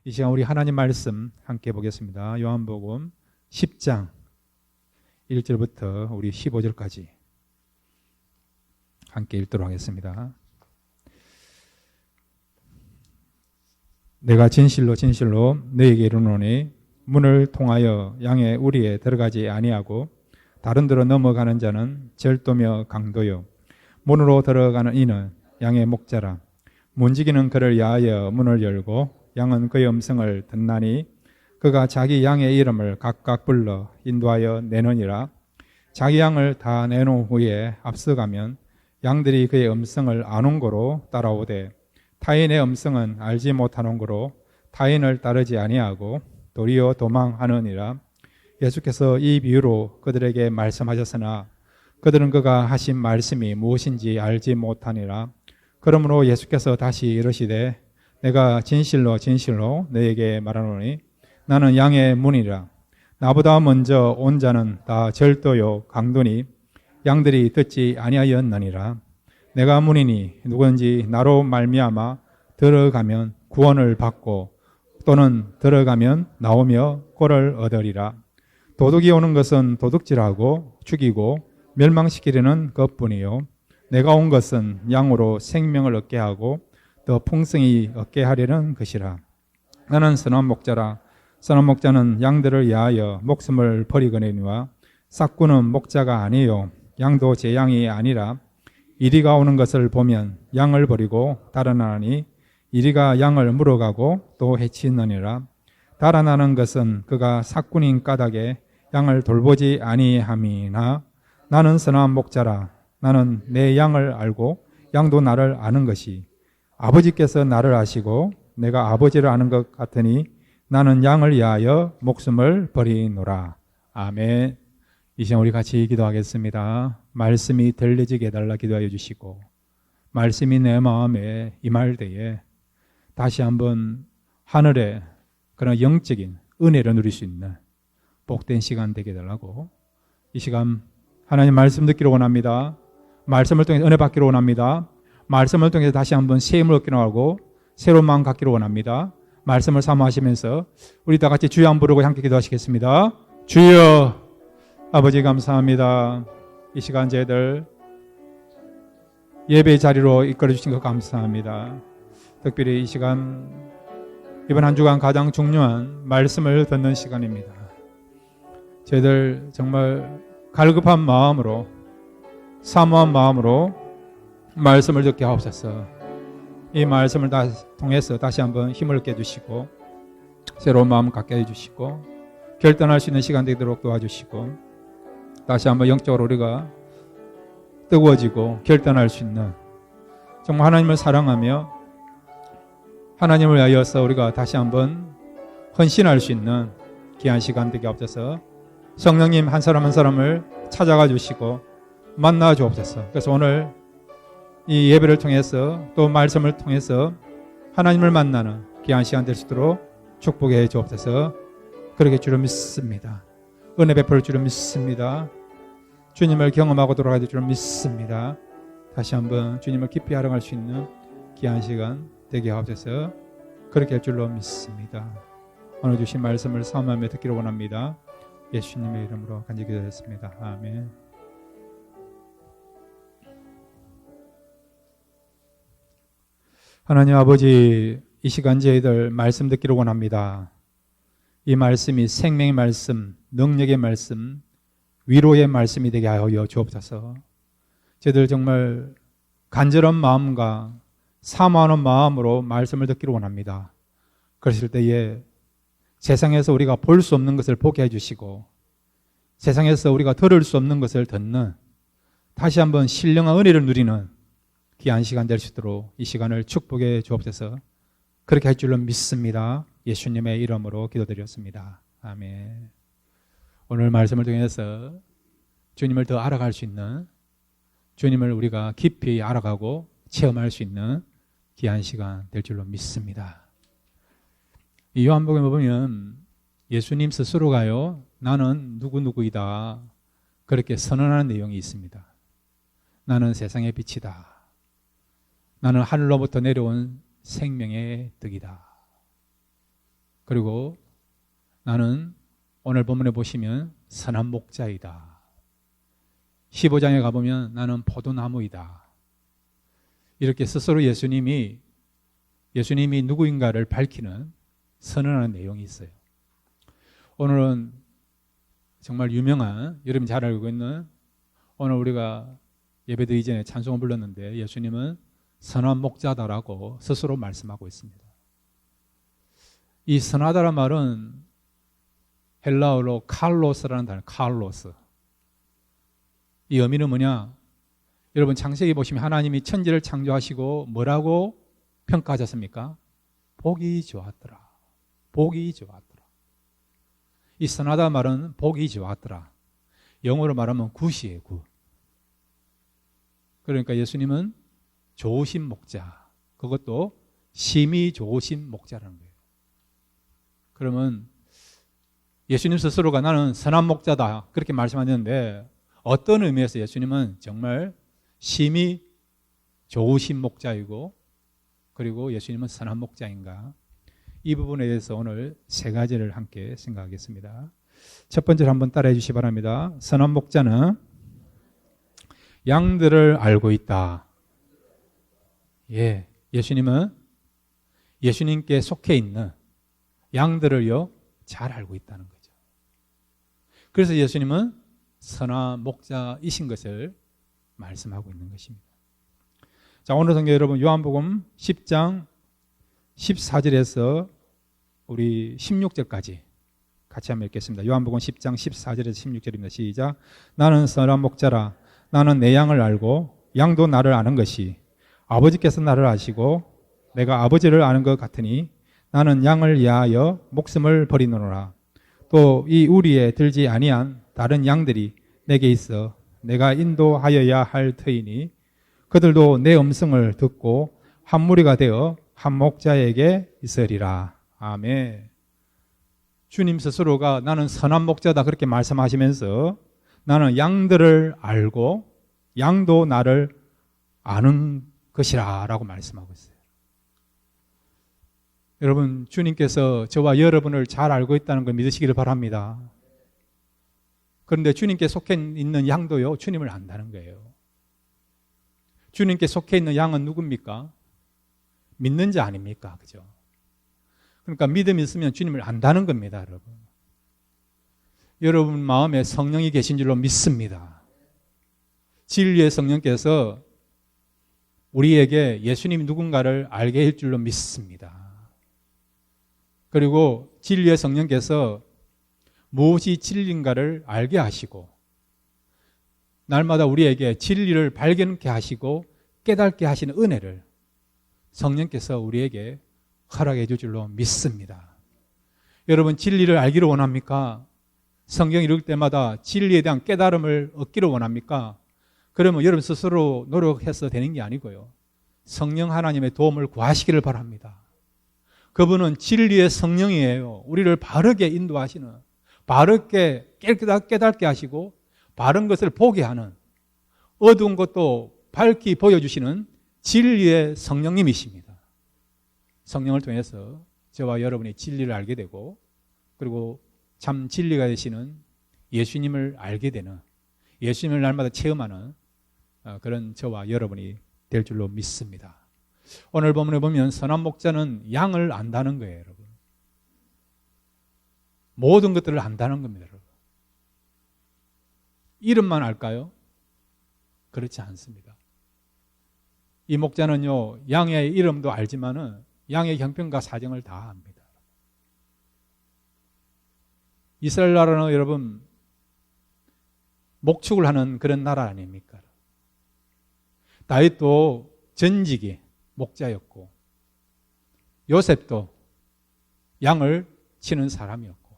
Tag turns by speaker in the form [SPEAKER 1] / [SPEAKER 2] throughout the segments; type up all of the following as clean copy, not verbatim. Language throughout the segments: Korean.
[SPEAKER 1] 이 시간 우리 하나님 말씀 함께 보겠습니다. 요한복음 10장 1절부터 우리 15절까지 함께 읽도록 하겠습니다. 내가 진실로 진실로 너에게 이르노니 문을 통하여 양의 우리에 들어가지 아니하고 다른 데로 넘어가는 자는 절도며 강도요 문으로 들어가는 이는 양의 목자라. 문지기는 그를 야하여 문을 열고 양은 그의 음성을 듣나니 그가 자기 양의 이름을 각각 불러 인도하여 내느니라. 자기 양을 다 내놓은 후에 앞서가면 양들이 그의 음성을 아는 고로 따라오되 타인의 음성은 알지 못하는 고로 타인을 따르지 아니하고 도리어 도망하느니라. 예수께서 이 비유로 그들에게 말씀하셨으나 그들은 그가 하신 말씀이 무엇인지 알지 못하니라. 그러므로 예수께서 다시 이르시되 내가 진실로 진실로 너에게 말하노니 나는 양의 문이라. 나보다 먼저 온 자는 다 절도요 강도니 양들이 듣지 아니하였느니라. 내가 문이니 누구든지 나로 말미암아 들어가면 구원을 받고 또는 들어가면 나오며 꼴을 얻으리라. 도둑이 오는 것은 도둑질하고 죽이고 멸망시키려는 것뿐이요 내가 온 것은 양으로 생명을 얻게 하고 더 풍성히 얻게 하려는 것이라. 나는 선한 목자라. 선한 목자는 양들을 위하여 목숨을 버리거니와 싹구는 목자가 아니요 양도 제 양이 아니라 이리가 오는 것을 보면 양을 버리고 달아나니 이리가 양을 물어가고 또 해치느니라. 달아나는 것은 그가 싹군인 까닭에 양을 돌보지 아니함이나 나는 선한 목자라. 나는 내 양을 알고 양도 나를 아는 것이 아버지께서 나를 아시고 내가 아버지를 아는 것 같으니 나는 양을 위하여 목숨을 버리노라. 아멘. 이 시간 우리 같이 기도하겠습니다. 말씀이 들려지게 해달라 기도하여 주시고 말씀이 내 마음에 임할 때에 다시 한번 하늘의 그런 영적인 은혜를 누릴 수 있는 복된 시간 되게 해달라고 이 시간 하나님 말씀 듣기로 원합니다. 말씀을 통해서 은혜 받기로 원합니다. 말씀을 통해서 다시 한번 새 힘을 얻기로 하고 새로운 마음 갖기로 원합니다. 말씀을 사모하시면서 우리 다 같이 주여 한번 부르고 함께 기도하시겠습니다. 주여 아버지 감사합니다. 이 시간 저희들 예배 자리로 이끌어 주신 것 감사합니다. 특별히 이 시간 이번 한 주간 가장 중요한 말씀을 듣는 시간입니다. 저희들 정말 갈급한 마음으로 사모한 마음으로 말씀을 듣게 하옵소서. 이 말씀을 통해서 다시 한번 힘을 얻게 해주시고 새로운 마음 갖게 해주시고 결단할 수 있는 시간 되도록 도와주시고 다시 한번 영적으로 우리가 뜨거워지고 결단할 수 있는 정말 하나님을 사랑하며 하나님을 위하여서 우리가 다시 한번 헌신할 수 있는 귀한 시간 되게 하옵소서. 성령님 한 사람 한 사람을 찾아가 주시고 만나 주옵소서. 그래서 오늘 이 예배를 통해서 또 말씀을 통해서 하나님을 만나는 귀한 시간 될 수 있도록 축복해 주옵소서. 그렇게 주를 믿습니다. 은혜 베풀 줄을 믿습니다. 주님을 경험하고 돌아가야 될 줄을 믿습니다. 다시 한번 주님을 깊이 알아갈 수 있는 귀한 시간 되게 하옵소서. 그렇게 할 줄로 믿습니다. 오늘 주신 말씀을 사모하며 듣기를 원합니다. 예수님의 이름으로 간절히 기도했습니다. 아멘. 하나님 아버지, 이 시간 저희들 말씀 듣기를 원합니다. 이 말씀이 생명의 말씀, 능력의 말씀, 위로의 말씀이 되게 하여 주옵소서. 저희들 정말 간절한 마음과 사모하는 마음으로 말씀을 듣기를 원합니다. 그러실 때에 세상에서 우리가 볼 수 없는 것을 보게 해주시고 세상에서 우리가 들을 수 없는 것을 듣는 다시 한번 신령한 은혜를 누리는 귀한 시간 될 수 있도록 이 시간을 축복해 주옵소서. 그렇게 할 줄로 믿습니다. 예수님의 이름으로 기도드렸습니다. 아멘. 오늘 말씀을 통해서 주님을 더 알아갈 수 있는 주님을 우리가 깊이 알아가고 체험할 수 있는 귀한 시간 될 줄로 믿습니다. 이 요한복음에 보면 예수님 스스로가요 나는 누구누구이다 그렇게 선언하는 내용이 있습니다. 나는 세상의 빛이다. 나는 하늘로부터 내려온 생명의 떡이다. 그리고 나는 오늘 본문에 보시면 선한 목자이다. 15장에 가보면 나는 포도나무이다. 이렇게 스스로 예수님이 누구인가를 밝히는 선언하는 내용이 있어요. 오늘은 정말 유명한, 여러분 잘 알고 있는, 오늘 우리가 예배드 이전에 찬송을 불렀는데 예수님은 선한 목자다라고 스스로 말씀하고 있습니다. 이 선하다란 말은 헬라어로 칼로스라는 단어, 칼로스. 이 의미는 뭐냐? 여러분 창세기 보시면 하나님이 천지를 창조하시고 뭐라고 평가하셨습니까? 보기 좋았더라. 보기 좋았더라. 이 선하다 말은 보기 좋았더라. 영어로 말하면 굿이에요, 굿. 그러니까 예수님은 좋으신 목자, 그것도 심히 좋으신 목자라는 거예요. 그러면 예수님 스스로가 나는 선한 목자다 그렇게 말씀하셨는데 어떤 의미에서 예수님은 정말 심히 좋으신 목자이고 그리고 예수님은 선한 목자인가? 이 부분에 대해서 오늘 세 가지를 함께 생각하겠습니다. 첫 번째로 한번 따라해 주시기 바랍니다. 선한 목자는 양들을 알고 있다. 예, 예수님은 예수님께 속해 있는 양들을요 잘 알고 있다는 거죠. 그래서 예수님은 선한 목자이신 것을 말씀하고 있는 것입니다. 자, 오늘 성경 여러분 요한복음 10장 14절에서 우리 16절까지 같이 한번 읽겠습니다. 요한복음 10장 14절에서 16절입니다. 시작. 나는 선한 목자라. 나는 내 양을 알고 양도 나를 아는 것이 아버지께서 나를 아시고 내가 아버지를 아는 것 같으니 나는 양을 위하여 목숨을 버리노라. 또 이 우리에 들지 아니한 다른 양들이 내게 있어 내가 인도하여야 할 터이니 그들도 내 음성을 듣고 한 무리가 되어 한 목자에게 있으리라. 아멘. 주님 스스로가 나는 선한 목자다 그렇게 말씀하시면서 나는 양들을 알고 양도 나를 아는 것이라 라고 말씀하고 있어요. 여러분 주님께서 저와 여러분을 잘 알고 있다는 걸 믿으시기를 바랍니다. 그런데 주님께 속해 있는 양도요 주님을 안다는 거예요. 주님께 속해 있는 양은 누굽니까? 믿는 자 아닙니까? 그죠? 그러니까 믿음이 있으면 주님을 안다는 겁니다, 여러분. 여러분 마음에 성령이 계신 줄로 믿습니다. 진리의 성령께서 우리에게 예수님이 누군가를 알게 할 줄로 믿습니다. 그리고 진리의 성령께서 무엇이 진리인가를 알게 하시고 날마다 우리에게 진리를 발견케 하시고 깨닫게 하시는 은혜를 성령께서 우리에게 허락해 줄 줄로 믿습니다. 여러분 진리를 알기를 원합니까? 성경 읽을 때마다 진리에 대한 깨달음을 얻기를 원합니까? 그러면 여러분 스스로 노력해서 되는 게 아니고요. 성령 하나님의 도움을 구하시기를 바랍니다. 그분은 진리의 성령이에요. 우리를 바르게 인도하시는, 바르게 깨닫게 하시고 바른 것을 보게 하는, 어두운 것도 밝히 보여주시는 진리의 성령님이십니다. 성령을 통해서 저와 여러분이 진리를 알게 되고 그리고 참 진리가 되시는 예수님을 알게 되는, 예수님을 날마다 체험하는 그런 저와 여러분이 될 줄로 믿습니다. 오늘 본문에 보면 선한 목자는 양을 안다는 거예요, 여러분. 모든 것들을 안다는 겁니다, 여러분. 이름만 알까요? 그렇지 않습니다. 이 목자는요, 양의 이름도 알지만은 양의 형편과 사정을 다 압니다. 이스라엘 나라는 여러분 목축을 하는 그런 나라 아닙니까? 다윗도 전직이 목자였고 요셉도 양을 치는 사람이었고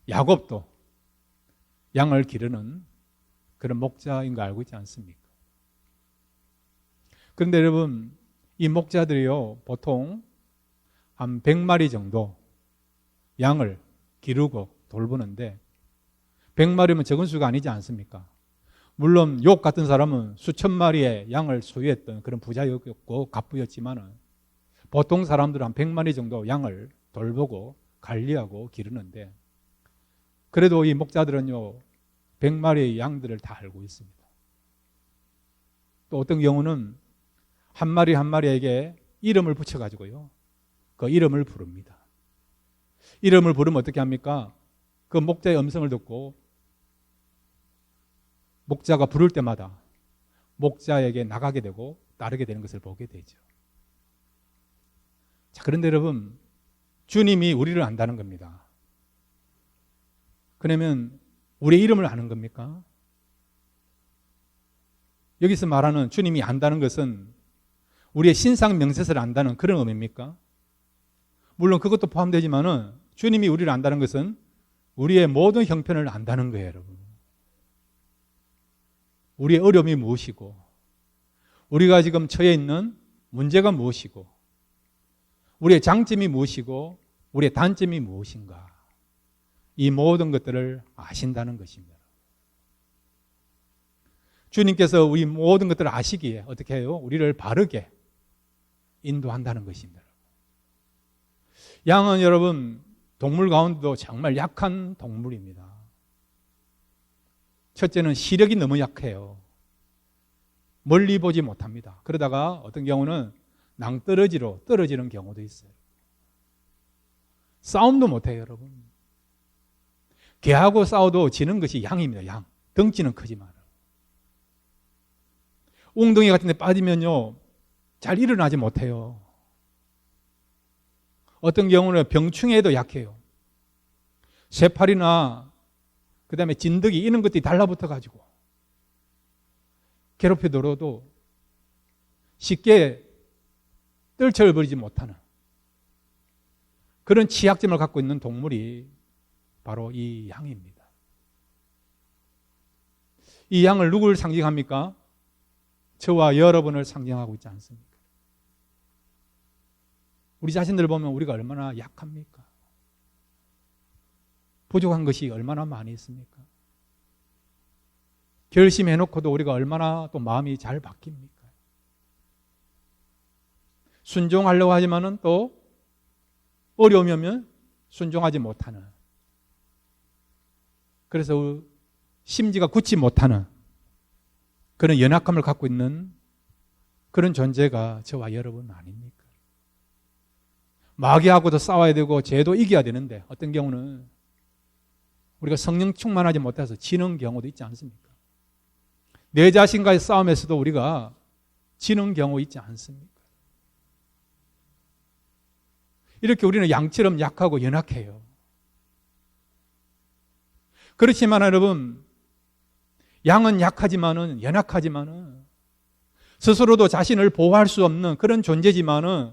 [SPEAKER 1] 야곱도 양을 기르는 그런 목자인 거 알고 있지 않습니까? 그런데 여러분 이 목자들이요 보통 한 100마리 정도 양을 기르고 돌보는데 100마리면 적은 수가 아니지 않습니까? 물론 욥 같은 사람은 수천 마리의 양을 소유했던 그런 부자였고 갑부였지만은 보통 사람들은 한 100마리 정도 양을 돌보고 관리하고 기르는데, 그래도 이 목자들은요 100마리의 양들을 다 알고 있습니다. 또 어떤 경우는 한 마리 한 마리에게 이름을 붙여가지고요 그 이름을 부릅니다. 이름을 부르면 어떻게 합니까? 그 목자의 음성을 듣고 목자가 부를 때마다 목자에게 나가게 되고 따르게 되는 것을 보게 되죠. 자, 그런데 여러분, 주님이 우리를 안다는 겁니다. 그러면 우리의 이름을 아는 겁니까? 여기서 말하는 주님이 안다는 것은 우리의 신상 명세서를 안다는 그런 의미입니까? 물론 그것도 포함되지만은 주님이 우리를 안다는 것은 우리의 모든 형편을 안다는 거예요, 여러분. 우리의 어려움이 무엇이고, 우리가 지금 처해 있는 문제가 무엇이고, 우리의 장점이 무엇이고, 우리의 단점이 무엇인가, 이 모든 것들을 아신다는 것입니다. 주님께서 우리 모든 것들을 아시기에 어떻게 해요? 우리를 바르게 인도한다는 것입니다. 양은 여러분 동물 가운데도 정말 약한 동물입니다. 첫째는 시력이 너무 약해요. 멀리 보지 못합니다. 그러다가 어떤 경우는 낭떠러지로 떨어지는 경우도 있어요. 싸움도 못해요, 여러분. 개하고 싸워도 지는 것이 양입니다. 양. 덩치는 크지만. 웅덩이 같은 데 빠지면요 잘 일어나지 못해요. 어떤 경우는 병충해에도 약해요. 쇠팔이나 그 다음에 진드기 이런 것들이 달라붙어 가지고 괴롭혀들어도 쉽게 떨쳐를 버리지 못하는 그런 취약점을 갖고 있는 동물이 바로 이 양입니다. 이 양을 누구를 상징합니까? 저와 여러분을 상징하고 있지 않습니까? 우리 자신들 보면 우리가 얼마나 약합니까? 부족한 것이 얼마나 많이 있습니까? 결심해놓고도 우리가 얼마나 또 마음이 잘 바뀝니까? 순종하려고 하지만은 또 어려움이 오면 순종하지 못하는, 그래서 심지가 굳지 못하는 그런 연약함을 갖고 있는 그런 존재가 저와 여러분 아닙니까? 마귀하고도 싸워야 되고 죄도 이겨야 되는데 어떤 경우는 우리가 성령 충만하지 못해서 지는 경우도 있지 않습니까? 내 자신과의 싸움에서도 우리가 지는 경우 있지 않습니까? 이렇게 우리는 양처럼 약하고 연약해요. 그렇지만 여러분, 양은 약하지만은, 연약하지만은, 스스로도 자신을 보호할 수 없는 그런 존재지만은,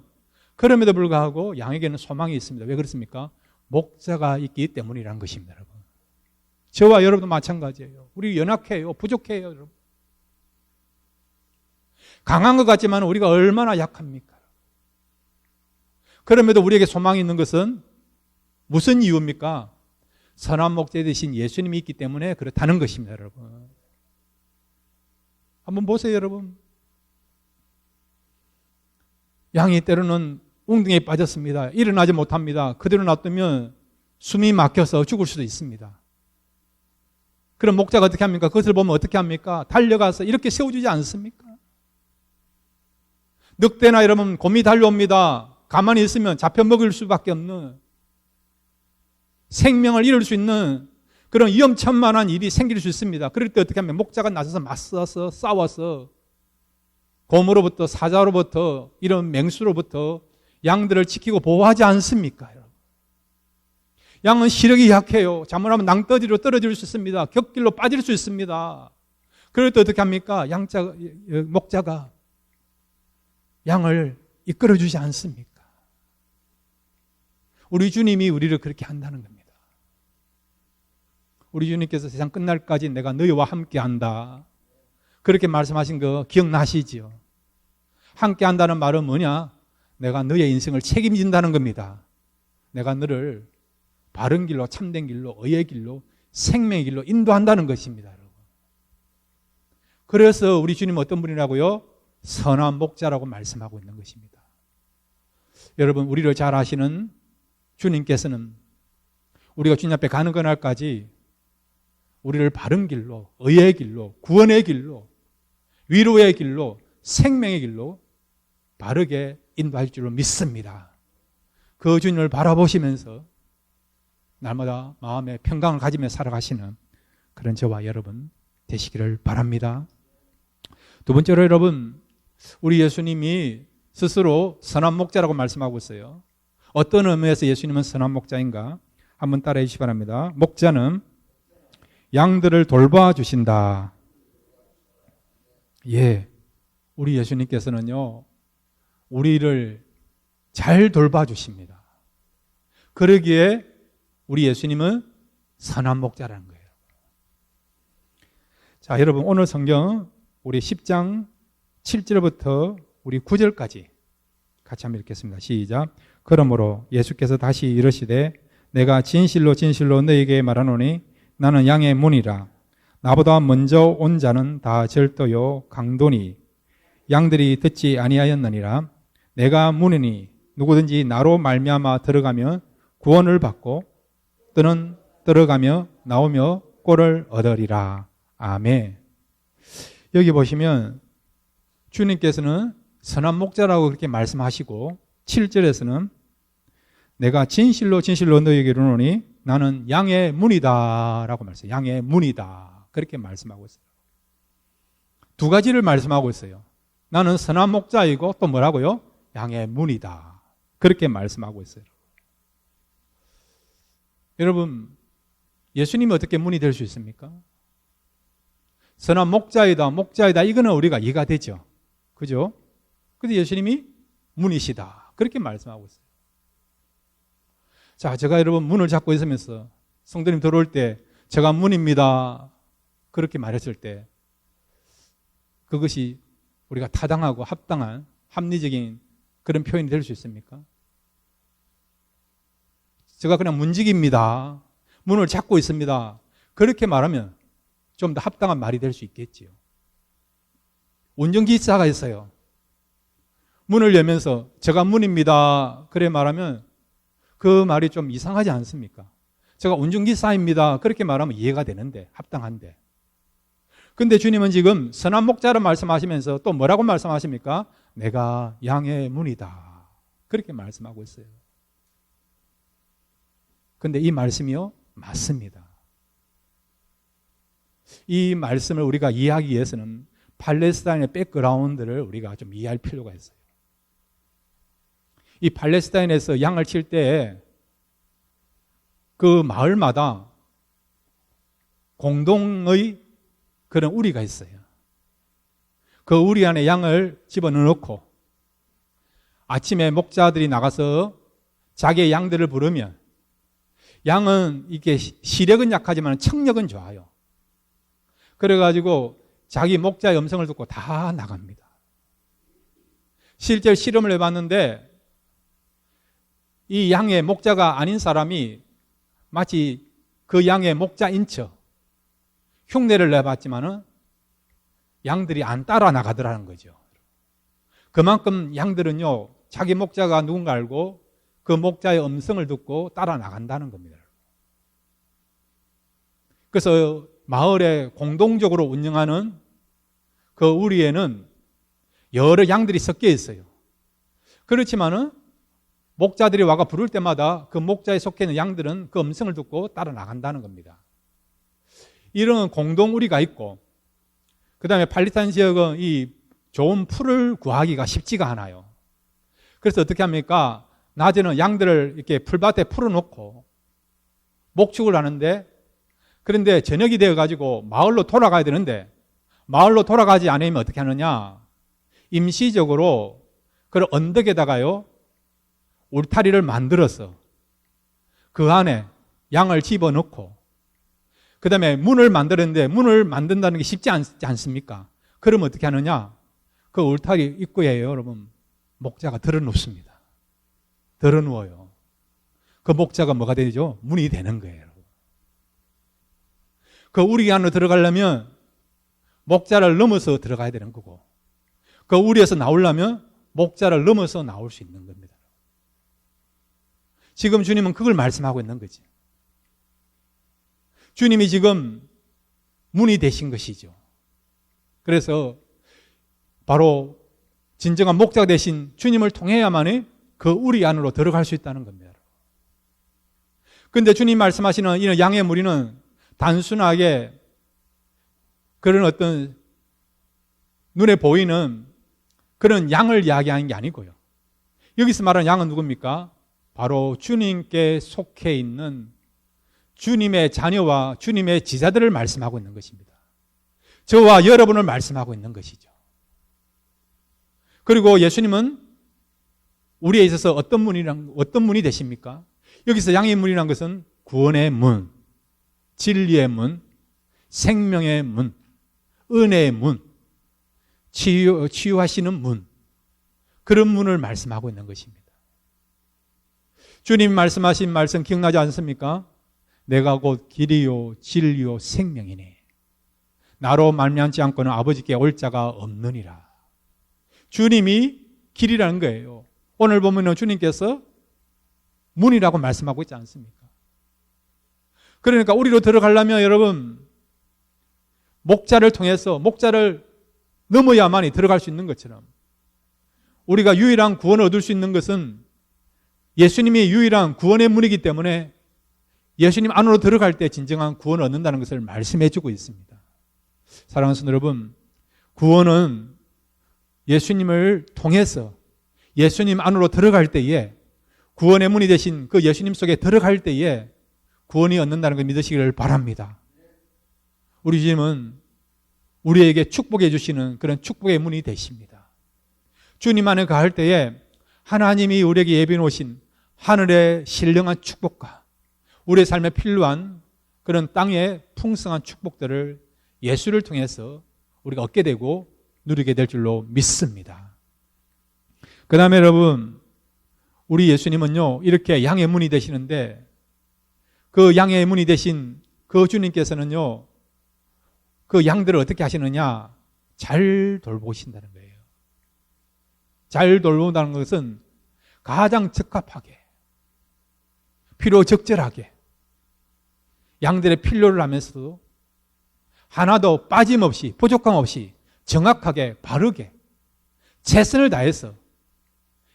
[SPEAKER 1] 그럼에도 불구하고 양에게는 소망이 있습니다. 왜 그렇습니까? 목자가 있기 때문이라는 것입니다, 여러분. 저와 여러분도 마찬가지예요. 우리 연약해요. 부족해요, 여러분. 강한 것 같지만 우리가 얼마나 약합니까? 그럼에도 우리에게 소망이 있는 것은 무슨 이유입니까? 선한 목자 되신 예수님이 있기 때문에 그렇다는 것입니다, 여러분. 한번 보세요, 여러분. 양이 때로는 웅덩이에 빠졌습니다. 일어나지 못합니다. 그대로 놔두면 숨이 막혀서 죽을 수도 있습니다. 그럼 목자가 어떻게 합니까? 그것을 보면 어떻게 합니까? 달려가서 이렇게 세워주지 않습니까? 늑대나 여러분 곰이 달려옵니다. 가만히 있으면 잡혀먹을 수밖에 없는, 생명을 잃을 수 있는 그런 위험천만한 일이 생길 수 있습니다. 그럴 때 어떻게 하면 목자가 나서서 맞서서 싸워서 곰으로부터, 사자로부터, 이런 맹수로부터 양들을 지키고 보호하지 않습니까? 양은 시력이 약해요. 잘못하면 낭떠지로 떨어질 수 있습니다. 곁길로 빠질 수 있습니다. 그럴 때 어떻게 합니까? 목자가 양을 이끌어주지 않습니까? 우리 주님이 우리를 그렇게 한다는 겁니다. 우리 주님께서 세상 끝날까지 내가 너희와 함께 한다, 그렇게 말씀하신 거 기억나시죠? 함께 한다는 말은 뭐냐? 내가 너의 인생을 책임진다는 겁니다. 내가 너를 바른 길로, 참된 길로, 의의 길로, 생명의 길로 인도한다는 것입니다, 여러분. 그래서 우리 주님은 어떤 분이라고요? 선한 목자라고 말씀하고 있는 것입니다. 여러분, 우리를 잘 아시는 주님께서는 우리가 주님 앞에 가는 그날까지 우리를 바른 길로, 의의 길로, 구원의 길로, 위로의 길로, 생명의 길로 바르게 인도할 줄로 믿습니다. 그 주님을 바라보시면서 날마다 마음의 평강을 가지며 살아가시는 그런 저와 여러분 되시기를 바랍니다. 두 번째로 여러분, 우리 예수님이 스스로 선한 목자라고 말씀하고 있어요. 어떤 의미에서 예수님은 선한 목자인가? 한번 따라해 주시기 바랍니다. 목자는 양들을 돌봐주신다. 예, 우리 예수님께서는요, 우리를 잘 돌봐주십니다. 그러기에 우리 예수님은 선한 목자라는 거예요. 자, 여러분, 오늘 성경 우리 10장 7절부터 우리 9절까지 같이 한번 읽겠습니다. 시작. 그러므로 예수께서 다시 이르시되 내가 진실로 진실로 너에게 말하노니 나는 양의 문이라. 나보다 먼저 온 자는 다 절도요 강도니 양들이 듣지 아니하였느니라. 내가 문이니 누구든지 나로 말미암아 들어가면 구원을 받고 또는 들어가며 나오며 꼴을 얻으리라. 아멘. 여기 보시면 주님께서는 선한 목자라고 그렇게 말씀하시고 7절에서는 내가 진실로 진실로 너에게 이르노니 나는 양의 문이다 라고 말했어요. 양의 문이다 그렇게 말씀하고 있어요. 두 가지를 말씀하고 있어요. 나는 선한 목자이고 또 뭐라고요? 양의 문이다 그렇게 말씀하고 있어요. 여러분, 예수님이 어떻게 문이 될 수 있습니까? 선한 목자이다 이거는 우리가 이해가 되죠. 그죠? 근데 예수님이 문이시다 그렇게 말씀하고 있어요. 자, 제가 여러분 문을 잡고 있으면서 성도님 들어올 때 제가 문입니다 그렇게 말했을 때 그것이 우리가 타당하고 합당한 합리적인 그런 표현이 될 수 있습니까? 제가 그냥 문직입니다, 문을 잡고 있습니다 그렇게 말하면 좀 더 합당한 말이 될 수 있겠지요. 운전기사가 있어요. 문을 열면서 제가 문입니다 그래 말하면 그 말이 좀 이상하지 않습니까? 제가 운전기사입니다 그렇게 말하면 이해가 되는데, 합당한데. 근데 주님은 지금 선한 목자를 말씀하시면서 또 뭐라고 말씀하십니까? 내가 양의 문이다 그렇게 말씀하고 있어요. 근데 이 말씀이요, 맞습니다. 이 말씀을 우리가 이해하기 위해서는 팔레스타인의 백그라운드를 우리가 좀 이해할 필요가 있어요. 이 팔레스타인에서 양을 칠 때 그 마을마다 공동의 그런 우리가 있어요. 그 우리 안에 양을 집어넣고 아침에 목자들이 나가서 자기의 양들을 부르면 양은 이게 시력은 약하지만 청력은 좋아요. 그래가지고 자기 목자의 음성을 듣고 다 나갑니다. 실제 실험을 해봤는데 이 양의 목자가 아닌 사람이 마치 그 양의 목자인 척 흉내를 내봤지만은 양들이 안 따라 나가더라는 거죠. 그만큼 양들은요, 자기 목자가 누군가 알고 그 목자의 음성을 듣고 따라 나간다는 겁니다. 그래서 마을에 공동적으로 운영하는 그 우리에는 여러 양들이 섞여 있어요. 그렇지만은 목자들이 와가 부를 때마다 그 목자에 속해 있는 양들은 그 음성을 듣고 따라 나간다는 겁니다. 이런 공동 우리가 있고, 그 다음에 팔레스타인 지역은 이 좋은 풀을 구하기가 쉽지가 않아요. 그래서 어떻게 합니까? 낮에는 양들을 이렇게 풀밭에 풀어놓고 목축을 하는데, 그런데 저녁이 되어가지고 마을로 돌아가야 되는데 마을로 돌아가지 않으면 어떻게 하느냐? 임시적으로 그런 언덕에다가요 울타리를 만들어서 그 안에 양을 집어넣고, 그 다음에 문을 만들었는데 문을 만든다는 게 쉽지 않지 않습니까? 그럼 어떻게 하느냐? 그 울타리 입구에 여러분 목자가 들어눕습니다. 들어누워요. 그 목자가 뭐가 되죠? 문이 되는 거예요. 그 우리 안으로 들어가려면 목자를 넘어서 들어가야 되는 거고, 그 우리에서 나오려면 목자를 넘어서 나올 수 있는 겁니다. 지금 주님은 그걸 말씀하고 있는 거지. 주님이 지금 문이 되신 것이죠. 그래서 바로 진정한 목자가 되신 주님을 통해야만이 그 우리 안으로 들어갈 수 있다는 겁니다. 그런데 주님 말씀하시는 이런 양의 무리는 단순하게 그런 어떤 눈에 보이는 그런 양을 이야기하는 게 아니고요. 여기서 말하는 양은 누굽니까? 바로 주님께 속해 있는 주님의 자녀와 주님의 지자들을 말씀하고 있는 것입니다. 저와 여러분을 말씀하고 있는 것이죠. 그리고 예수님은 우리에 있어서 어떤 문이 되십니까? 여기서 양의 문이라는 것은 구원의 문, 진리의 문, 생명의 문, 은혜의 문, 치유하시는 문, 그런 문을 말씀하고 있는 것입니다. 주님 말씀하신 말씀 기억나지 않습니까? 내가 곧 길이요 진리요 생명이니 나로 말미암지 않고는 아버지께 올 자가 없느니라. 주님이 길이라는 거예요. 오늘 보면 주님께서 문이라고 말씀하고 있지 않습니까? 그러니까 우리로 들어가려면 여러분 목자를 통해서 목자를 넘어야만이 들어갈 수 있는 것처럼 우리가 유일한 구원을 얻을 수 있는 것은 예수님이 유일한 구원의 문이기 때문에 예수님 안으로 들어갈 때 진정한 구원을 얻는다는 것을 말씀해 주고 있습니다. 사랑하는 성도 여러분, 구원은 예수님을 통해서 예수님 안으로 들어갈 때에 구원의 문이 되신 그 예수님 속에 들어갈 때에 구원이 얻는다는 걸 믿으시기를 바랍니다. 우리 주님은 우리에게 축복해 주시는 그런 축복의 문이 되십니다. 주님 안에 가할 때에 하나님이 우리에게 예비해 놓으신 하늘의 신령한 축복과 우리의 삶에 필요한 그런 땅의 풍성한 축복들을 예수를 통해서 우리가 얻게 되고 누리게 될 줄로 믿습니다. 그 다음에 여러분, 우리 예수님은요 이렇게 양의 문이 되시는데 그 양의 문이 되신 그 주님께서는요 그 양들을 어떻게 하시느냐, 잘 돌보신다는 거예요. 잘 돌본다는 것은 가장 적합하게 필요 적절하게 양들의 필요를 하면서도 하나도 빠짐없이 부족함 없이 정확하게 바르게 최선을 다해서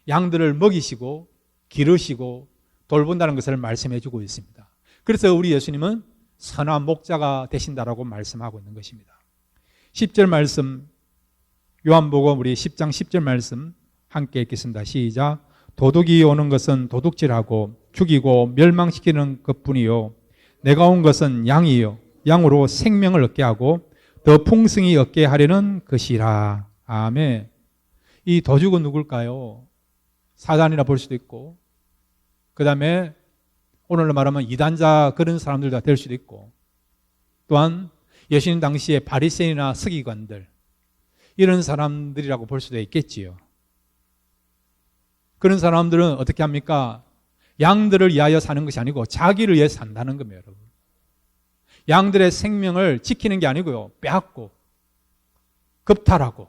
[SPEAKER 1] 양들을 먹이시고 기르시고 돌본다는 것을 말씀해 주고 있습니다. 그래서 우리 예수님은 선한 목자가 되신다라고 말씀하고 있는 것입니다. 10절 말씀, 요한복음 우리 10장 10절 말씀 함께 읽겠습니다. 시작. 도둑이 오는 것은 도둑질하고 죽이고 멸망시키는 것뿐이요 내가 온 것은 양이요 양으로 생명을 얻게 하고 더 풍성히 얻게 하려는 것이라. 아멘. 이 도둑은 누굴까요? 사단이라 볼 수도 있고 그 다음에 오늘로 말하면 이단자 그런 사람들도 될 수도 있고 또한 예수님 당시에 바리새인이나 서기관들 이런 사람들이라고 볼 수도 있겠지요. 그런 사람들은 어떻게 합니까? 양들을 위하여 사는 것이 아니고 자기를 위해 산다는 겁니다. 여러분. 양들의 생명을 지키는 게 아니고요. 빼앗고 겁탈하고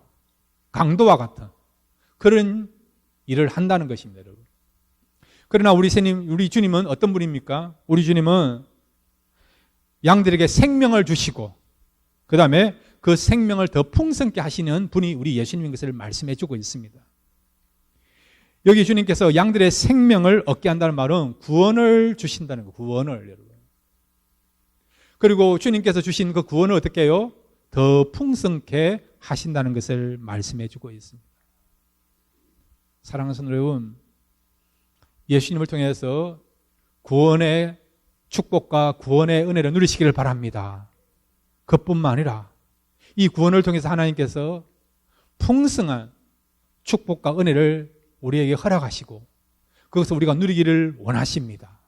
[SPEAKER 1] 강도와 같은 그런 일을 한다는 것입니다. 여러분. 그러나 우리 주님은 어떤 분입니까? 우리 주님은 양들에게 생명을 주시고 그 다음에 그 생명을 더 풍성케 하시는 분이 우리 예수님인 것을 말씀해 주고 있습니다. 여기 주님께서 양들의 생명을 얻게 한다는 말은 구원을 주신다는 거예요. 구원을 여러분. 그리고 주님께서 주신 그 구원을 어떻게 해요? 더 풍성케 하신다는 것을 말씀해 주고 있습니다. 사랑하는 성도 여러분, 예수님을 통해서 구원의 축복과 구원의 은혜를 누리시기를 바랍니다. 그뿐만 아니라 이 구원을 통해서 하나님께서 풍성한 축복과 은혜를 우리에게 허락하시고 그것을 우리가 누리기를 원하십니다.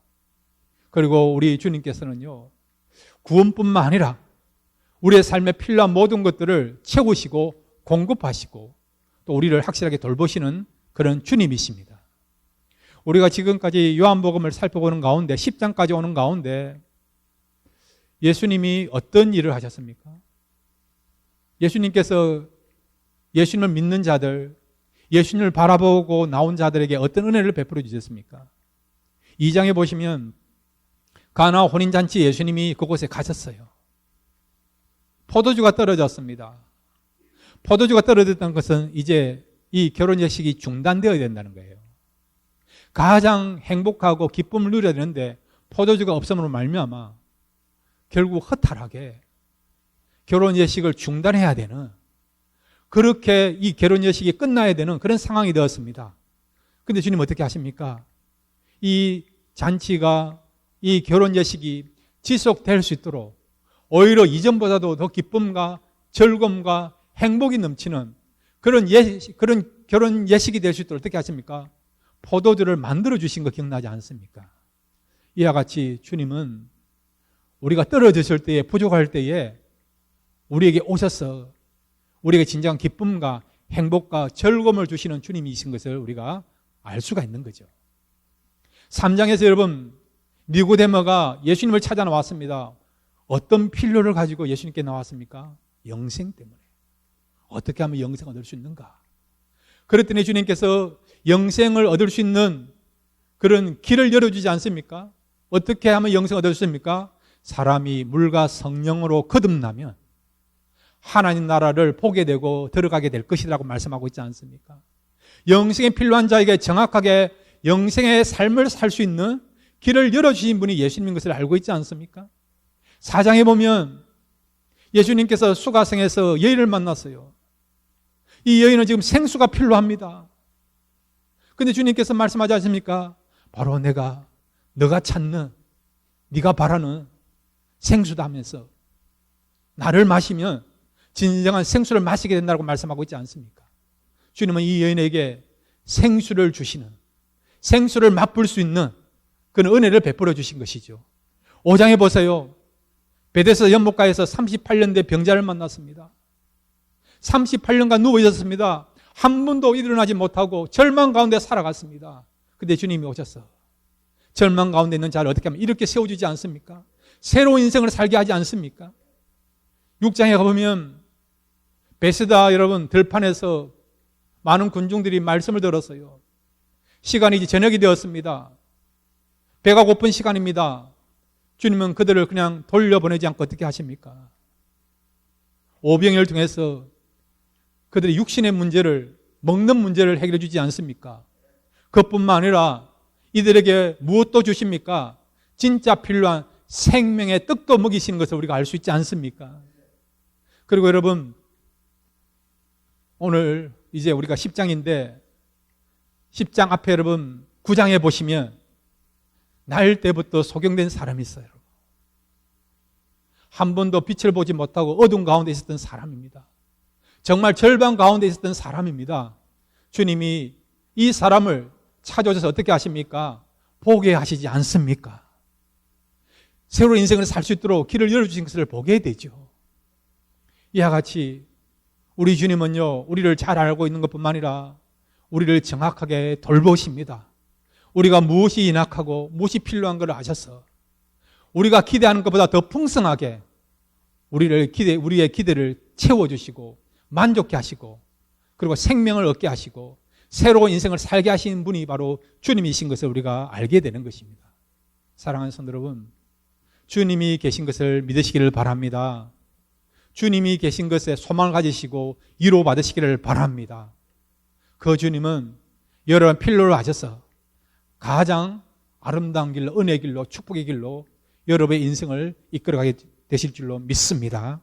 [SPEAKER 1] 그리고 우리 주님께서는요 구원뿐만 아니라 우리의 삶에 필요한 모든 것들을 채우시고 공급하시고 또 우리를 확실하게 돌보시는 그런 주님이십니다. 우리가 지금까지 요한복음을 살펴보는 가운데 10장까지 오는 가운데 예수님이 어떤 일을 하셨습니까? 예수님께서 예수님을 믿는 자들, 예수님을 바라보고 나온 자들에게 어떤 은혜를 베풀어 주셨습니까? 2장에 보시면 가나 혼인잔치 예수님이 그곳에 가셨어요. 포도주가 떨어졌습니다. 포도주가 떨어졌다는 것은 이제 이 결혼 예식이 중단되어야 된다는 거예요. 가장 행복하고 기쁨을 누려야 되는데 포도주가 없음으로 말미암아 결국 허탈하게 결혼 예식을 중단해야 되는, 그렇게 이 결혼 예식이 끝나야 되는 그런 상황이 되었습니다. 근데 주님 어떻게 하십니까? 이 잔치가, 이 결혼 예식이 지속될 수 있도록 오히려 이전보다도 더 기쁨과 즐거움과 행복이 넘치는 그런 결혼 예식이 될 수 있도록 어떻게 하십니까? 포도주를 만들어 주신 거 기억나지 않습니까? 이와 같이 주님은 우리가 떨어졌을 때에, 부족할 때에 우리에게 오셔서 우리에게 진정한 기쁨과 행복과 즐거움을 주시는 주님이신 것을 우리가 알 수가 있는 거죠. 3장에서 여러분, 니고데모가 예수님을 찾아 나왔습니다. 어떤 필요를 가지고 예수님께 나왔습니까? 영생 때문에. 어떻게 하면 영생을 얻을 수 있는가? 그랬더니 주님께서 영생을 얻을 수 있는 그런 길을 열어주지 않습니까? 어떻게 하면 영생을 얻을 수 있습니까? 사람이 물과 성령으로 거듭나면 하나님 나라를 보게 되고 들어가게 될 것이라고 말씀하고 있지 않습니까? 영생에 필요한 자에게 정확하게 영생의 삶을 살 수 있는 길을 열어주신 분이 예수님인 것을 알고 있지 않습니까? 4장에 보면 예수님께서 수가성에서 여인을 만났어요. 이 여인은 지금 생수가 필요합니다. 근데 주님께서 말씀하지 않습니까? 바로 너가 찾는, 네가 바라는 생수다 하면서 나를 마시면 진정한 생수를 마시게 된다고 말씀하고 있지 않습니까? 주님은 이 여인에게 생수를 주시는, 생수를 맛볼 수 있는 그런 은혜를 베풀어 주신 것이죠. 5장에 보세요. 베데스다 연못가에서 38년 된 병자를 만났습니다. 38년간 누워 있었습니다. 한 번도 일어나지 못하고 절망 가운데 살아갔습니다. 근데 주님이 오셔서 절망 가운데 있는 자를 어떻게 하면 이렇게 세워주지 않습니까? 새로운 인생을 살게 하지 않습니까? 6장에 가보면 베스다 여러분 들판에서 많은 군중들이 말씀을 들었어요. 시간이 이제 저녁이 되었습니다. 배가 고픈 시간입니다. 주님은 그들을 그냥 돌려보내지 않고 어떻게 하십니까? 오병이어를 통해서 그들의 육신의 문제를, 먹는 문제를 해결해 주지 않습니까? 그것뿐만 아니라 이들에게 무엇도 주십니까? 진짜 필요한 생명의 떡도 먹이시는 것을 우리가 알 수 있지 않습니까? 그리고 여러분, 오늘 이제 우리가 10장인데 10장 앞에 여러분 9장에 보시면 날 때부터 소경된 사람이 있어요. 한 번도 빛을 보지 못하고 어둠 가운데 있었던 사람입니다. 정말 절반 가운데 있었던 사람입니다. 주님이 이 사람을 찾아오셔서 어떻게 하십니까? 보게 하시지 않습니까? 새로운 인생을 살 수 있도록 길을 열어주신 것을 보게 되죠. 이와 같이 우리 주님은요, 우리를 잘 알고 있는 것뿐만 아니라 우리를 정확하게 돌보십니다. 우리가 무엇이 인악하고 무엇이 필요한 걸 아셔서 우리가 기대하는 것보다 더 풍성하게 우리의 기대를 채워주시고 만족케 하시고 그리고 생명을 얻게 하시고 새로운 인생을 살게 하시는 분이 바로 주님이신 것을 우리가 알게 되는 것입니다. 사랑하는 성도 여러분, 주님이 계신 것을 믿으시기를 바랍니다. 주님이 계신 것에 소망을 가지시고 위로받으시기를 바랍니다. 그 주님은 여러분 필요로 하셔서 가장 아름다운 길로, 은혜의 길로, 축복의 길로 여러분의 인생을 이끌어가게 되실 줄로 믿습니다.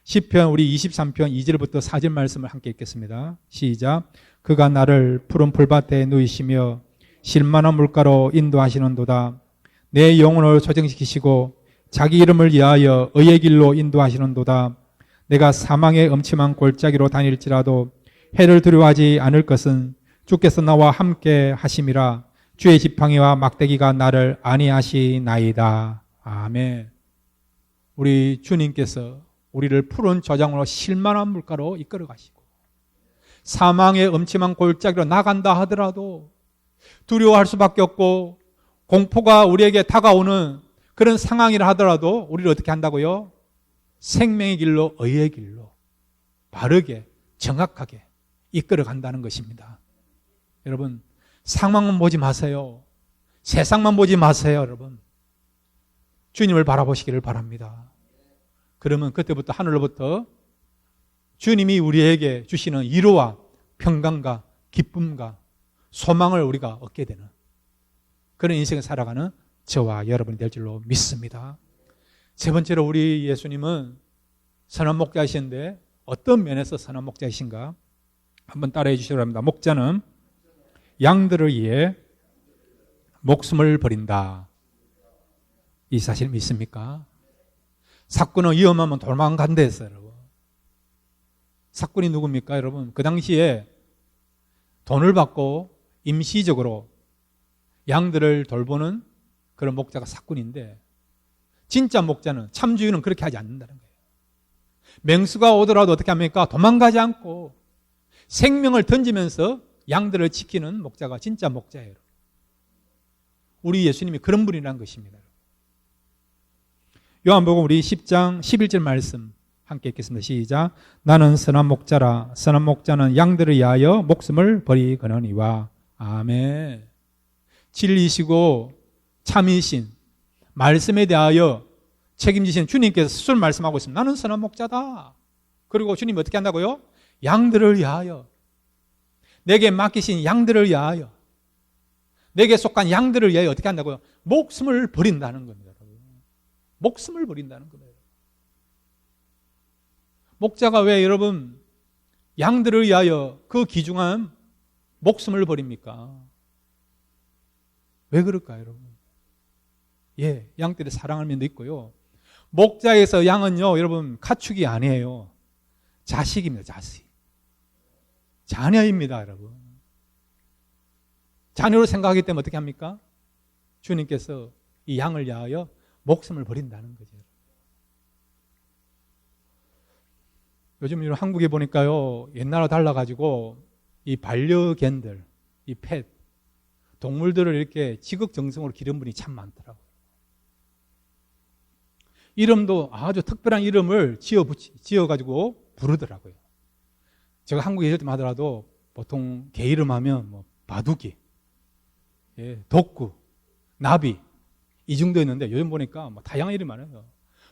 [SPEAKER 1] 시편 우리 23편 2절부터 4절 말씀을 함께 읽겠습니다. 시작. 그가 나를 푸른 풀밭에 누이시며 실만한 물가로 인도하시는도다. 내 영혼을 소정시키시고 자기 이름을 위하여 의의 길로 인도하시는도다. 내가 사망의 음침한 골짜기로 다닐지라도 해를 두려워하지 않을 것은 주께서 나와 함께 하심이라. 주의 지팡이와 막대기가 나를 안위하시나이다. 아멘. 우리 주님께서 우리를 푸른 저장으로 실만한 물가로 이끌어 가시고 사망의 음침한 골짜기로 나간다 하더라도 두려워할 수밖에 없고 공포가 우리에게 다가오는 그런 상황이라 하더라도 우리를 어떻게 한다고요? 생명의 길로, 의의 길로 바르게 정확하게 이끌어 간다는 것입니다. 여러분, 상황은 보지 마세요. 세상만 보지 마세요, 여러분. 주님을 바라보시기를 바랍니다. 그러면 그때부터 하늘로부터 주님이 우리에게 주시는 위로와 평강과 기쁨과 소망을 우리가 얻게 되는 그런 인생을 살아가는 저와 여러분이 될 줄로 믿습니다. 세 번째로 우리 예수님은 선한 목자이신데 어떤 면에서 선한 목자이신가? 한번 따라해 주시기 바랍니다. 목자는 양들을 위해 목숨을 버린다. 이 사실 믿습니까? 사꾼은 위험하면 도망간다 했어요, 여러분. 사꾼이 누굽니까, 여러분? 그 당시에 돈을 받고 임시적으로 양들을 돌보는 그런 목자가 사꾼인데, 진짜 목자는, 참주인은 그렇게 하지 않는다는 거예요. 맹수가 오더라도 어떻게 합니까? 도망가지 않고 생명을 던지면서 양들을 지키는 목자가 진짜 목자예요. 우리 예수님이 그런 분이라는 것입니다. 요한복음 우리 10장 11절 말씀 함께 읽겠습니다. 시작. 나는 선한 목자라. 선한 목자는 양들을 위하여 목숨을 버리거니와. 아멘. 진리시고 참이신 말씀에 대하여 책임지신 주님께서 스스로 말씀하고 있습니다. 나는 선한 목자다. 그리고 주님이 어떻게 한다고요? 양들을 위하여, 내게 맡기신 양들을 위하여, 내게 속한 양들을 위하여 어떻게 한다고요? 목숨을 버린다는 겁니다. 목숨을 버린다는 거예요. 목자가 왜 여러분 양들을 위하여 그 귀중한 목숨을 버립니까? 왜 그럴까요, 여러분? 예, 양들의 사랑할 면도 있고요. 목자에서 양은요, 여러분 가축이 아니에요. 자식입니다, 자식. 자녀입니다, 여러분. 자녀로 생각하기 때문에 어떻게 합니까? 주님께서 이 양을 위하여 목숨을 버린다는 거죠. 요즘 이런 한국에 보니까요, 옛날과 달라가지고 이 반려견들, 이 펫, 동물들을 이렇게 지극정성으로 기른 분이 참 많더라고요. 이름도 아주 특별한 이름을 지어가지고 부르더라고요. 제가 한국에 있을 때만 하더라도 보통 개 이름 하면 뭐 바둑이, 예, 독구, 나비, 이 정도였는데 요즘 보니까 뭐 다양한 이름이 많아요.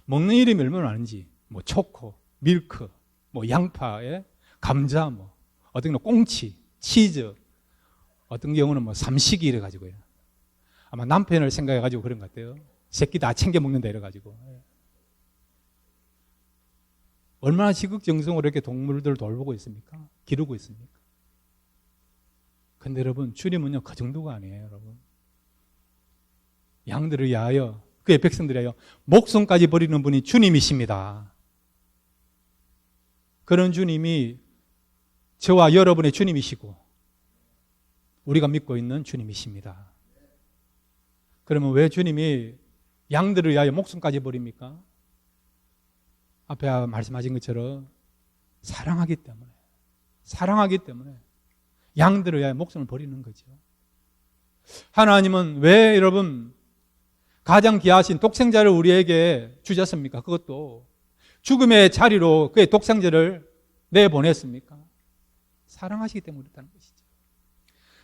[SPEAKER 1] 먹는 이름이 얼마나 많은지, 뭐 초코, 밀크, 뭐 양파에 감자, 뭐 어떤 경우는 꽁치, 치즈, 어떤 경우는 뭐 삼식이 이래가지고요. 아마 남편을 생각해가지고 그런 것 같아요. 새끼 다 챙겨 먹는다 이래가지고. 얼마나 지극정성으로 이렇게 동물들을 돌보고 있습니까? 기르고 있습니까? 근데 여러분, 주님은요 그 정도가 아니에요, 여러분. 양들을 위하여, 그의 백성들을 위하여 목숨까지 버리는 분이 주님이십니다. 그런 주님이 저와 여러분의 주님이시고 우리가 믿고 있는 주님이십니다. 그러면 왜 주님이 양들을 위하여 목숨까지 버립니까? 앞에 말씀하신 것처럼 사랑하기 때문에 양들을 위하여 목숨을 버리는 거죠. 하나님은 왜 여러분 가장 귀하신 독생자를 우리에게 주셨습니까? 그것도 죽음의 자리로 그의 독생자를 내보냈습니까? 사랑하시기 때문에 그렇다는 것이죠.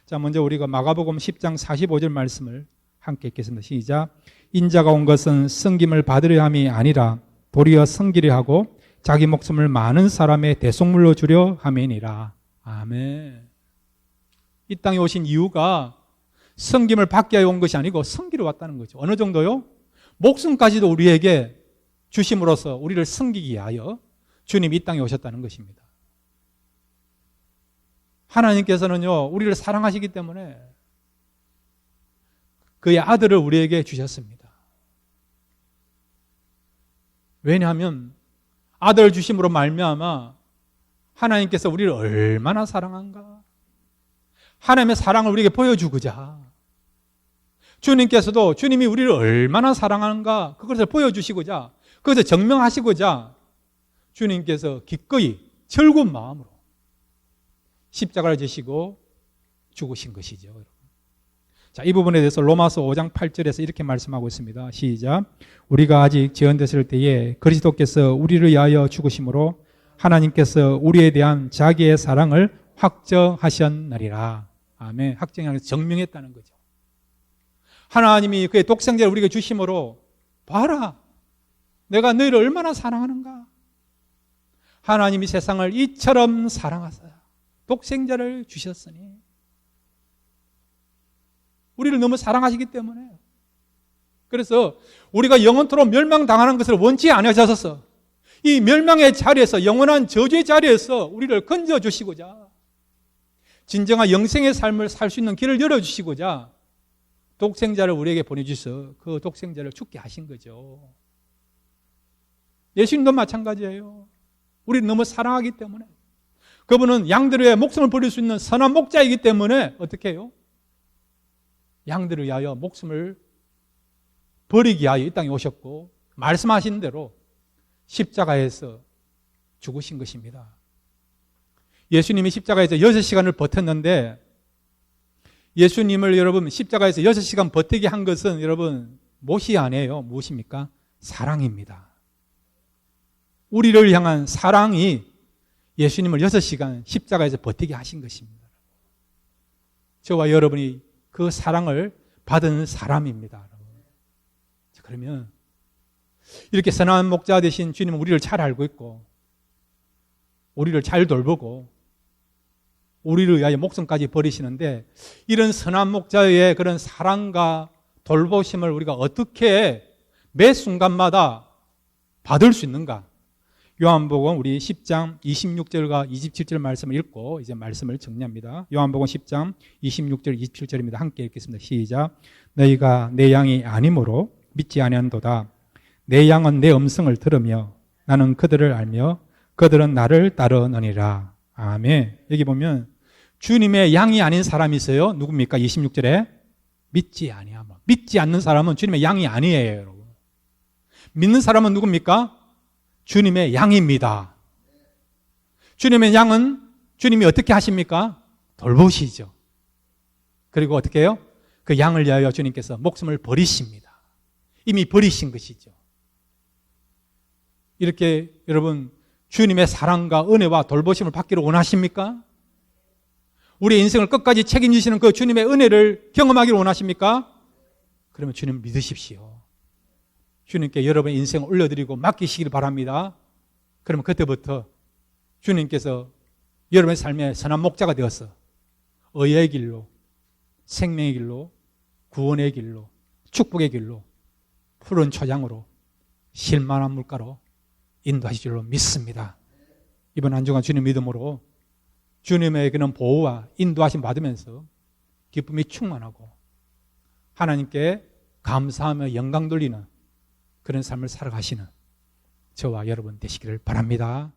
[SPEAKER 1] 자, 먼저 우리가 마가복음 10장 45절 말씀을 함께 읽겠습니다. 시작. 인자가 온 것은 섬김을 받으려 함이 아니라 도리어 섬기려 하고 자기 목숨을 많은 사람의 대속물로 주려 함이니라. 아멘. 이 땅에 오신 이유가 섬김을 받기 위해 온 것이 아니고 섬기러 왔다는 거죠. 어느 정도요? 목숨까지도 우리에게 주심으로써 우리를 섬기기 위하여 주님이 이 땅에 오셨다는 것입니다. 하나님께서는요, 우리를 사랑하시기 때문에 그의 아들을 우리에게 주셨습니다. 왜냐하면 아들 주심으로 말미암아 하나님께서 우리를 얼마나 사랑한가, 하나님의 사랑을 우리에게 보여주고자 주님께서도 주님이 우리를 얼마나 사랑하는가 그것을 보여주시고자, 그것을 증명하시고자 주님께서 기꺼이 즐거운 마음으로 십자가를 지시고 죽으신 것이죠. 자, 이 부분에 대해서 로마서 5장 8절에서 이렇게 말씀하고 있습니다. 시작. 우리가 아직 지연됐을 때에 그리스도께서 우리를 위하여 죽으심으로 하나님께서 우리에 대한 자기의 사랑을 확정하셨느니라. 아멘. 확정하면서 증명했다는 거죠. 하나님이 그의 독생자를 우리에게 주심으로 봐라, 내가 너희를 얼마나 사랑하는가. 하나님이 세상을 이처럼 사랑하사 독생자를 주셨으니, 우리를 너무 사랑하시기 때문에, 그래서 우리가 영원토록 멸망당하는 것을 원치 않으셔서 이 멸망의 자리에서, 영원한 저주의 자리에서 우리를 건져주시고자, 진정한 영생의 삶을 살 수 있는 길을 열어주시고자 독생자를 우리에게 보내주셔서 그 독생자를 죽게 하신 거죠. 예수님도 마찬가지예요. 우리를 너무 사랑하기 때문에, 그분은 양들을 위해 목숨을 버릴 수 있는 선한 목자이기 때문에 어떻게 해요? 양들을 위하여 목숨을 버리기 위하여 이 땅에 오셨고, 말씀하신 대로 십자가에서 죽으신 것입니다. 예수님이 십자가에서 6시간을 버텼는데, 예수님을 여러분 십자가에서 6시간 버티게 한 것은 여러분 무엇이 아니에요? 무엇입니까? 사랑입니다. 우리를 향한 사랑이 예수님을 6시간 십자가에서 버티게 하신 것입니다. 저와 여러분이 그 사랑을 받은 사람입니다. 그러면 이렇게 선한 목자 되신 주님은 우리를 잘 알고 있고, 우리를 잘 돌보고, 우리를 위하여 목숨까지 버리시는데, 이런 선한 목자의 그런 사랑과 돌보심을 우리가 어떻게 매 순간마다 받을 수 있는가? 요한복음 우리 10장 26절과 27절 말씀을 읽고 이제 말씀을 정리합니다. 요한복음 10장 26절 27절입니다. 함께 읽겠습니다. 시작. 너희가 내 양이 아니므로 믿지 아니한도다. 내 양은 내 음성을 들으며 나는 그들을 알며 그들은 나를 따르느니라. 아멘. 여기 보면 주님의 양이 아닌 사람이 있어요. 누굽니까? 26절에 믿지 아니하며. 믿지 않는 사람은 주님의 양이 아니에요, 여러분. 믿는 사람은 누굽니까? 주님의 양입니다. 주님의 양은 주님이 어떻게 하십니까? 돌보시죠. 그리고 어떻게 해요? 그 양을 위하여 주님께서 목숨을 버리십니다. 이미 버리신 것이죠. 이렇게 여러분 주님의 사랑과 은혜와 돌보심을 받기를 원하십니까? 우리의 인생을 끝까지 책임지시는 그 주님의 은혜를 경험하기를 원하십니까? 그러면 주님 믿으십시오. 주님께 여러분의 인생을 올려드리고 맡기시길 바랍니다. 그러면 그때부터 주님께서 여러분의 삶의 선한 목자가 되어서 의의 길로, 생명의 길로, 구원의 길로, 축복의 길로, 푸른 초장으로, 실만한 물가로 인도하실 줄로 믿습니다. 이번 한 주간 주님 믿음으로 주님의 그런 보호와 인도하심 받으면서 기쁨이 충만하고 하나님께 감사하며 영광 돌리는 그런 삶을 살아가시는 저와 여러분 되시기를 바랍니다.